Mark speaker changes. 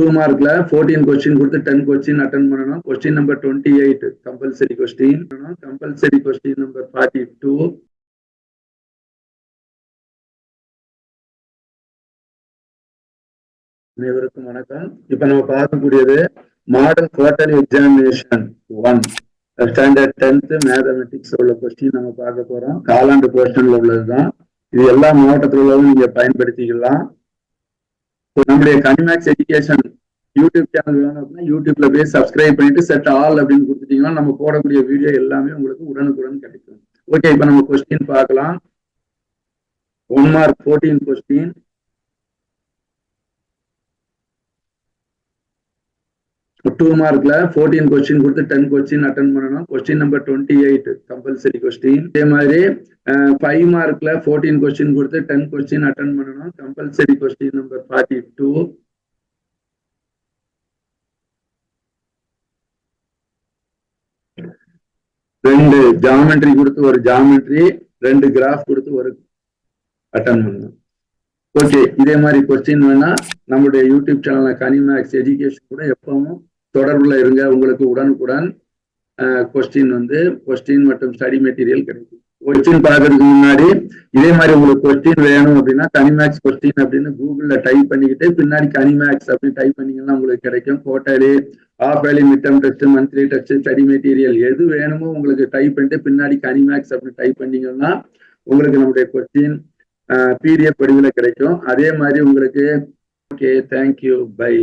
Speaker 1: 2 மார்க்ல 14 question கொடுத்து 10 question attend பண்ணணும். Question number 28 compulsory question. Compulsory question number 42. அனைவருக்கும் வணக்கம். இப்ப நம்ம பார்க்கக்கூடியது model quarterly examination 1 standard 10th mathematics உள்ள கொஸ்டின் நம்ம பார்க்க போறோம். காலாண்டு போர்ஷன்ல உள்ளதுதான். இது எல்லா மாவட்டத்தில் உள்ளதும் நீங்க பயன்படுத்திக்கலாம். நம்முடைய கனிமேக்ஸ் எஜுகேஷன் யூடியூப் சேனல் வேணும் அப்படின்னா யூடியூப்ல போய் சப்ஸ்கிரைப் பண்ணிட்டு செட் ஆல் அப்படின்னு கொடுத்துட்டீங்கன்னா நம்ம போடக்கூடிய வீடியோ எல்லாமே உங்களுக்கு உடனுக்குடன் கிடைக்கும். ஓகே, இப்ப நம்ம கொஸ்டின் பார்க்கலாம். 1 மார்க் 14 கொஸ்டின். டூ மார்க்ல 14 கொஸ்டின் கொடுத்து 10 கொஸ்டின் அட்டன் பண்ணணும். Question number 28 compulsory question. இதே மாதிரி 5 மார்க்ல 14 கொஸ்டின் கொடுத்து 10 கொஸ்டின் அட்டன் பண்ணணும். Compulsory question number 42. ரெண்டு ஜாமெட்ரி கொடுத்து ஒரு ஜாமெட்ரி, 2 கிராஃப் கொடுத்து ஒரு அட்டன் பண்ணணும். ஓகே, இதே மாதிரி கொஸ்டின் வேணா நம்மளுடைய யூடியூப் சேனல்ல கனிமேக்ஸ் எஜுகேஷன் கூட எப்பவும் தொடர்புல இருங்க. உங்களுக்கு உடனுக்குடன் கொஸ்டின் மற்றும் ஸ்டடி மெட்டீரியல் கிடைக்கும். கொஸ்டின் பார்க்கறதுக்கு முன்னாடி இதே மாதிரி உங்களுக்கு கொஸ்டின் வேணும் அப்படின்னா கனிமேக்ஸ் கொஸ்டின் அப்படின்னு கூகுள்ல டைப் பண்ணிக்கிட்டு பின்னாடி கனிமேக்ஸ் அப்படின்னு டைப் பண்ணீங்கன்னா உங்களுக்கு கிடைக்கும். Quarterly, half yearly, mid term test, monthly test, study material எது வேணுமோ உங்களுக்கு டைப் பண்ணிட்டு பின்னாடி கனிமேக்ஸ் அப்படின்னு டைப் பண்ணீங்கன்னா உங்களுக்கு நம்முடைய கொஸ்டின் பிடிஎஃப் வடிவில் கிடைக்கும். அதே மாதிரி உங்களுக்கு ஓகே, தேங்க்யூ, பை.